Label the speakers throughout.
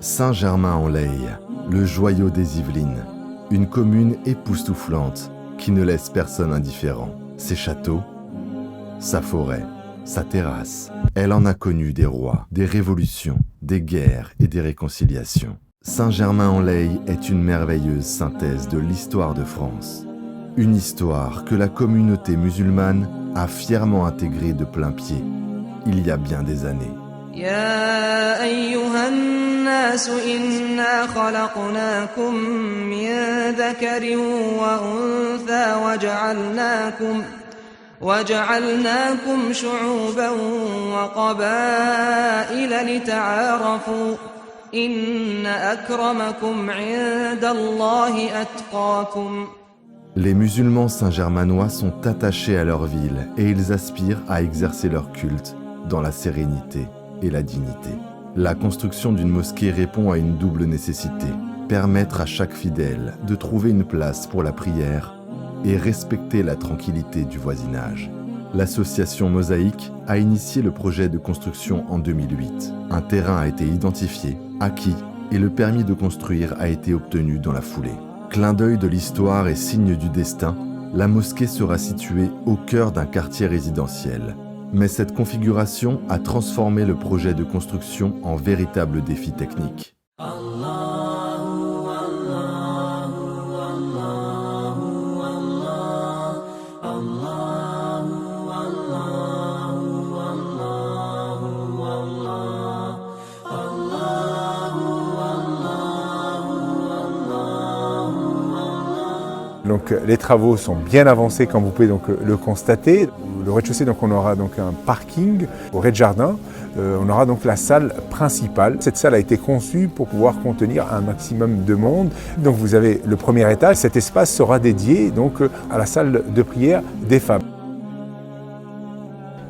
Speaker 1: Saint-Germain-en-Laye, le joyau des Yvelines, une commune époustouflante qui ne laisse personne indifférent. Ses châteaux, sa forêt, sa terrasse. Elle en a connu des rois, des révolutions, des guerres et des réconciliations. Saint-Germain-en-Laye est une merveilleuse synthèse de l'histoire de France. Une histoire que la communauté musulmane a fièrement intégrée de plein pied, il y a bien des années.
Speaker 2: يا أيها الناس إنا خلقناكم من ذكر وأنثى وجعلناكم شعوبا وقبائل لتعارفوا إن أكرمكم عند الله أتقاكم.
Speaker 1: Les musulmans saint-germanois sont attachés à leur ville et ils aspirent à exercer leur culte dans la sérénité et la dignité. La construction d'une mosquée répond à une double nécessité, permettre à chaque fidèle de trouver une place pour la prière et respecter la tranquillité du voisinage. L'association Mosaïque a initié le projet de construction en 2008. Un terrain a été identifié, acquis et le permis de construire a été obtenu dans la foulée. Clin d'œil de l'histoire et signe du destin, la mosquée sera située au cœur d'un quartier résidentiel. Mais cette configuration a transformé le projet de construction en véritable défi technique.
Speaker 3: Donc les travaux sont bien avancés comme vous pouvez donc le constater. Le rez-de-chaussée, donc on aura donc un parking au rez-de-jardin. On aura donc la salle principale. Cette salle a été conçue pour pouvoir contenir un maximum de monde. Donc vous avez le premier étage. Cet espace sera dédié donc à la salle de prière des femmes.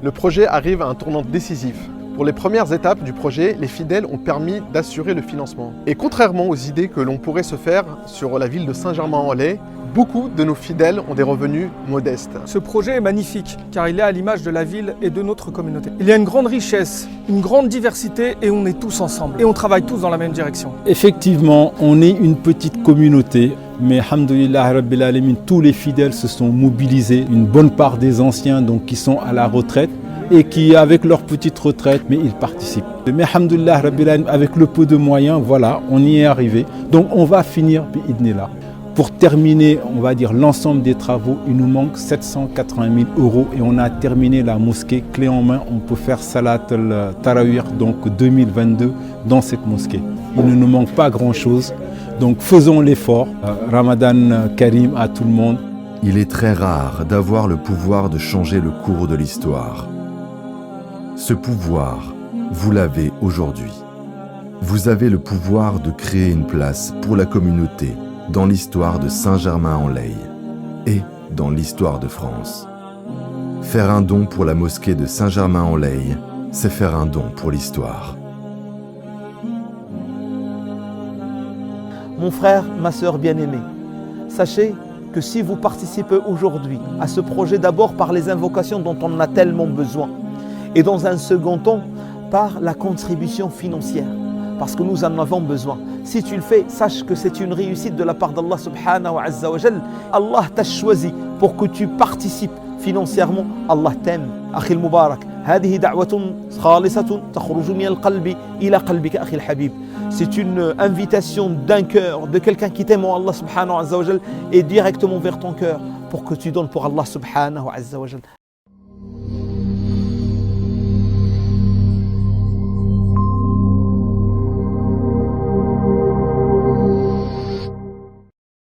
Speaker 4: Le projet arrive à un tournant décisif. Pour les premières étapes du projet, les fidèles ont permis d'assurer le financement. Et contrairement aux idées que l'on pourrait se faire sur la ville de Saint-Germain-en-Laye, beaucoup de nos fidèles ont des revenus modestes.
Speaker 5: Ce projet est magnifique car il est à l'image de la ville et de notre communauté. Il y a une grande richesse, une grande diversité et on est tous ensemble. Et on travaille tous dans la même direction.
Speaker 6: Effectivement, on est une petite communauté. Mais alhamdoulilah rabbil alamin, tous les fidèles se sont mobilisés. Une bonne part des anciens donc, qui sont à la retraite et qui, avec leur petite retraite, mais ils participent. Mais alhamdoulilah rabbil alamin, avec le peu de moyens, voilà, on y est arrivé. Donc on va finir bi'idnillah. Pour terminer, on va dire l'ensemble des travaux, il nous manque 780 000 € et on a terminé la mosquée clé en main. On peut faire Salat al-Tarawih donc 2022 dans cette mosquée. Il ne nous manque pas grand-chose, donc faisons l'effort. Ramadan Karim à tout le monde.
Speaker 1: Il est très rare d'avoir le pouvoir de changer le cours de l'histoire. Ce pouvoir, vous l'avez aujourd'hui. Vous avez le pouvoir de créer une place pour la communauté dans l'histoire de Saint-Germain-en-Laye et dans l'histoire de France. Faire un don pour la mosquée de Saint-Germain-en-Laye, c'est faire un don pour l'histoire.
Speaker 7: Mon frère, ma sœur bien-aimée, sachez que si vous participez aujourd'hui à ce projet d'abord par les invocations dont on a tellement besoin et dans un second temps par la contribution financière, parce que nous en avons besoin. Si tu le fais, sache que c'est une réussite de la part d'Allah subhanahu wa ta'ala. Allah t'a choisi pour que tu participes financièrement. Allah t'aime. Akhi al-Mubarak, هذه دعوة خالصة تخرج من القلب إلى قلبك أخي الحبيب. C'est une invitation d'un cœur, de quelqu'un qui t'aime en Allah subhanahu wa ta'ala et directement vers ton cœur pour que tu donnes pour Allah subhanahu wa ta'ala.